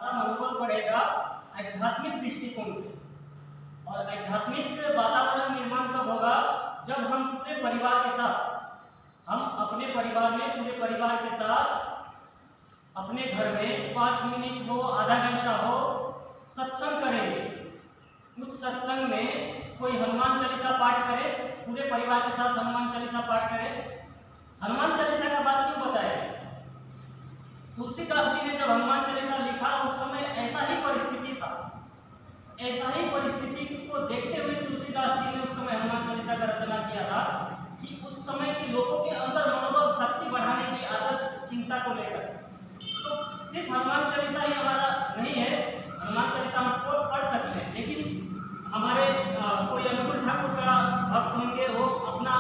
हमारा मनोबल बढ़ेगा आध्यात्मिक दृष्टिकोण से। और आध्यात्मिक वातावरण निर्माण कब होगा? जब हम पूरे परिवार के साथ, हम अपने परिवार में पूरे परिवार के साथ अपने घर में 5 मिनट हो, आधा घंटा हो, सत्संग करेंगे। उस सत्संग में कोई हनुमान चालीसा पाठ करे, पूरे परिवार के साथ हनुमान चालीसा पाठ करे। हनुमान चालीसा का बात क्यों बताया? तुलसीदास जी ने जब हनुमान चालीसा लिखा उस समय ऐसा ही परिस्थिति था। ऐसा ही परिस्थिति को देखते हुए तुलसीदास जी ने उस समय हनुमान चालीसा का रचना किया था कि उस समय के लोगों के अंदर मनोबल शक्ति बढ़ाने की आदर्श चिंता को लेकर। तो सिर्फ हनुमान चालीसा ही हमारा नहीं है, हनुमान चालीसा हम पढ़ सकते हैं, लेकिन हमारे कोई अनुकूल ठाकुर का भक्त होंगे, वो अपना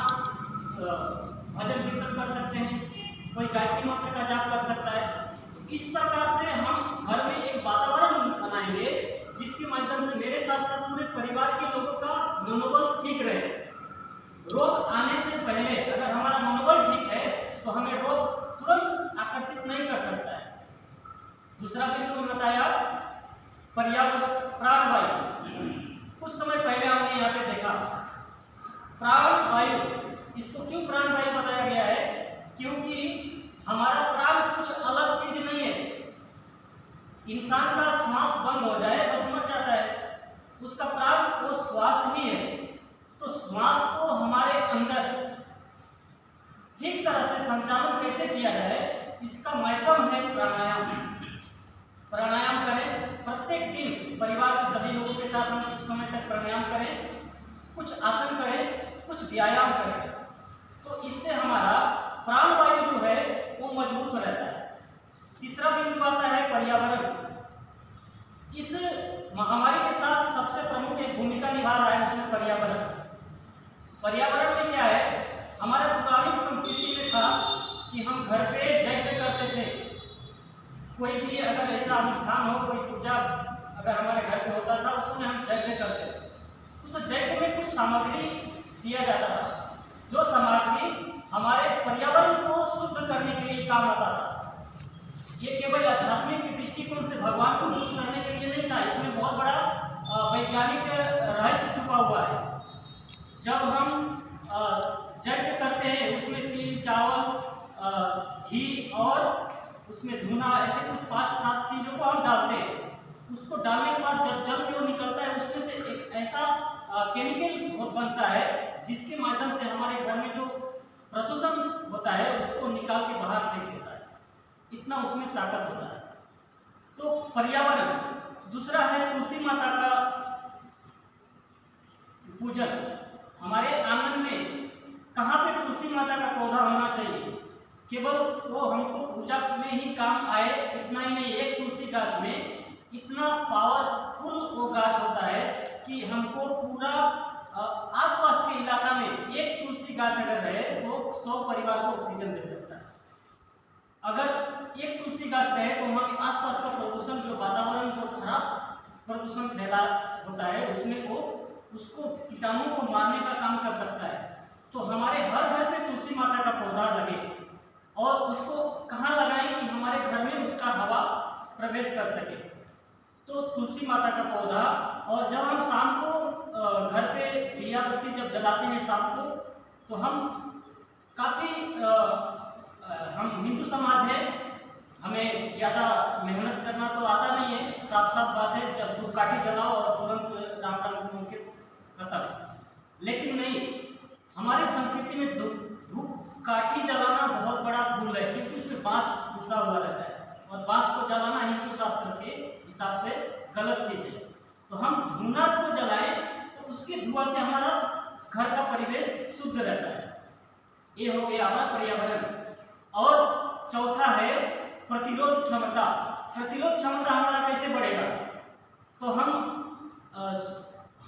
भजन कीर्तन कर सकते हैं, कोई गायत्री मंत्र का जाप कर सकता है। इस प्रकार से हम घर में एक वातावरण बनाएंगे जिसके माध्यम से मेरे साथ साथ पूरे परिवार के लोगों का मनोबल ठीक रहे। रोग आने से पहले अगर हमारा मनोबल ठीक है तो हमें रोग तुरंत आकर्षित नहीं कर सकता है। दूसरा बिंदु बताया पर्यावरण, प्राणवायु। कुछ समय पहले हमने यहाँ पे देखा प्राणवायु। इसको क्यों प्राणवायु बताया गया है? क्योंकि हमारा प्राण कुछ अलग चीज नहीं है। इंसान का श्वास बंद हो जाए बस मर जाता है, उसका प्राण वो श्वास ही है। तो श्वास को हमारे अंदर ठीक तरह से संचालन कैसे किया जाए, इसका माध्यम है प्राणायाम। प्राणायाम करें प्रत्येक दिन, परिवार के सभी लोगों के साथ हम कुछ समय तक प्राणायाम करें, कुछ आसन करें, कुछ व्यायाम करें। तो इससे हमारा प्राणवायु जो है वो मजबूत रहता है। तीसरा बिंदु आता है पर्यावरण। इस महामारी के साथ सबसे प्रमुख एक भूमिका निभा रहा है उसमें पर्यावरण। पर्यावरण में क्या है? हमारे पौराणिक संस्कृति में था कि हम घर पे यज्ञ करते थे। कोई भी अगर ऐसा अनुष्ठान हो, कोई पूजा अगर हमारे घर पे होता था, उसमें हम यज्ञ करते थे। उस यज्ञ में कुछ सामग्री दिया जाता था, जो सामग्री हमारे पर्यावरण को शुद्ध करने के लिए काम आता था। ये केवल आध्यात्मिक दृष्टिकोण से भगवान को खुश करने के लिए नहीं था, इसमें बहुत बड़ा वैज्ञानिक रहस्य छुपा हुआ है। जब हम यज्ञ करते हैं उसमें तिल, चावल, घी और उसमें धुना, ऐसे कुछ 5-7 चीजों को हम डालते हैं। उसको डालने के बाद जब जल जो निकलता है उसमें से एक ऐसा केमिकल बनता है जिसके माध्यम से हमारे घर में जो प्रदूषण होता है उसको निकाल के बाहर फेंक देता है। इतना उसमें ताकत होता है। तो पर्यावरण। दूसरा है तुलसी माता का पूजन। हमारे आंगन में कहाँ पे तुलसी माता का पौधा होना चाहिए? केवल वो हमको पूजा में ही काम आए इतना ही नहीं, एक तुलसी गाछ में इतना पावरफुल वो गाछ होता है कि हमको पूरा आसपास के इलाका में एक तुलसी गाछ अगर रहे तो 100 परिवार को ऑक्सीजन दे सकता है। अगर एक तुलसी गाछ रहे तो वहाँ के आसपास का प्रदूषण, जो वातावरण जो खराब प्रदूषण फैला होता है उसमें वो उसको कीटाणु को मारने का काम कर सकता है। तो हमारे हर घर में तुलसी माता का पौधा लगे और उसको कहाँ लगाएं कि हमारे घर में उसका हवा प्रवेश कर सके। तो तुलसी माता का पौधा। और जब हम शाम को घर पे दिया बत्ती जब जलाते हैं शाम को, तो हम काफ़ी हम हिंदू समाज है, हमें ज़्यादा मेहनत करना तो आता नहीं है, साफ साफ बात है। जब धूपकाठी जलाओ और तुरंत राम राम बोल के खत्म। लेकिन नहीं, हमारी संस्कृति में धूपकाठी जलाना बहुत बड़ा भूल है, क्योंकि उसमें बांस घुसा हुआ रहता है और बांस को जलाना हिंदू शास्त्र के हिसाब से गलत चीज है। तो हम धूना को जलाएं तो उसके धुआं से हमारा घर का परिवेश शुद्ध रहता है। ये हो गया हमारा पर्यावरण। और चौथा है प्रतिरोध क्षमता। प्रतिरोध क्षमता हमारा कैसे बढ़ेगा? तो हम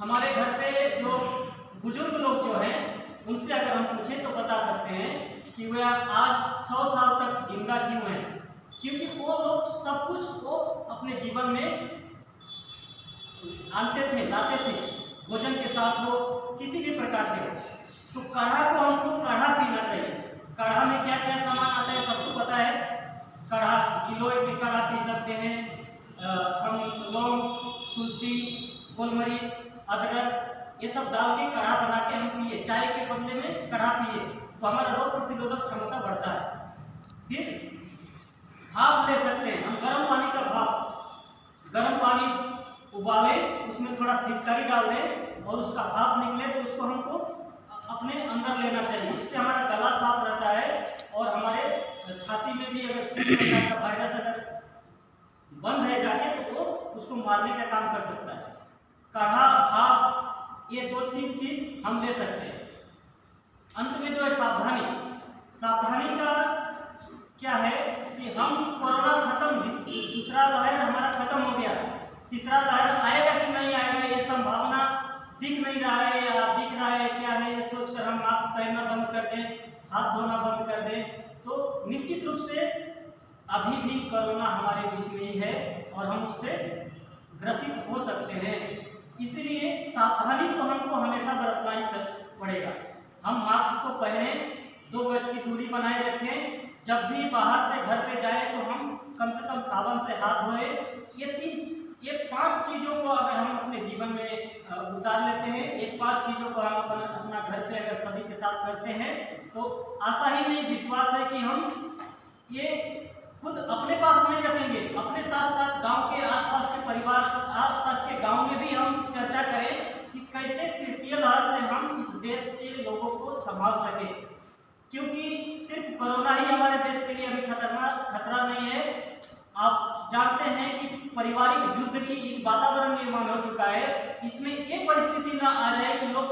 हमारे घर पे जो बुजुर्ग लोग जो हैं उनसे अगर हम पूछें तो बता सकते हैं कि वे आज 100 साल तक जिंदा क्यों हैं। क्योंकि वो लोग सब कुछ वो अपने जीवन में आनते थे, लाते थे, भोजन के साथ हो, किसी भी प्रकार के हो। तो काढ़ा को हमको काढ़ा पीना चाहिए। काढ़ा में क्या क्या सामान आता है सबको पता है। काढ़ा किलो के काढ़ा पी सकते हैं, हम लौंग, तुलसी, गोलमरीच, अदरक ये सब डाल के काढ़ा बना के हम पिए, चाय के बदले में काढ़ा पिए तो हमारा रोग प्रतिरोधक क्षमता बढ़ता है। फिर भाप ले सकते हैं हम, गर्म पानी का भाप, गर्म पानी उबाले, उसमें थोड़ा फिटकरी डाल दें और उसका भाप निकले तो उसको हमको अपने अंदर लेना चाहिए। इससे हमारा गला साफ रहता है और हमारे छाती में भी अगर वायरस अगर बंद है जाके तो वो उसको मारने का काम कर सकता है। काढ़ा, भाप ये दो तीन चीज हम ले सकते हैं। अंत में जो है सावधानी, सावधानी का क्या है कि हम कोरोना खत्म, दूसरा लहर हमारा खत्म हो गया, तीसरा लहर आएगा कि नहीं आएगा ये संभावना दिख नहीं रहा है या दिख रहा है क्या है, ये सोचकर हम मास्क पहनना बंद कर दें, हाथ धोना बंद कर दें तो निश्चित रूप से अभी भी कोरोना हमारे बीच में ही है और हम उससे ग्रसित हो सकते हैं। इसलिए सावधानी तो हमको हमेशा बरतना ही पड़ेगा। हम मास्क को पहने, 2 गज की दूरी बनाए रखें, जब भी बाहर से घर पे जाए तो हम कम से कम साबुन से हाथ धोए। ये 5 चीज़ों को अगर हम अपने जीवन में उतार लेते हैं, ये 5 चीज़ों को हम अपना घर पे अगर सभी के साथ करते हैं तो आशा ही नहीं, विश्वास है कि हम ये खुद अपने पास नहीं रखेंगे, अपने साथ साथ गांव के आसपास के परिवार, आसपास के गांव में भी हम चर्चा करें कि कैसे तृतीय लहर से हम इस देश के लोगों को संभाल सकें। क्योंकि सिर्फ कोरोना ही हमारे देश के लिए अभी खतरा नहीं है। आप जानते हैं कि पारिवारिक युद्ध की एक वातावरण निर्माण हो चुका है। इसमें ये परिस्थिति ना आ जाए कि लोग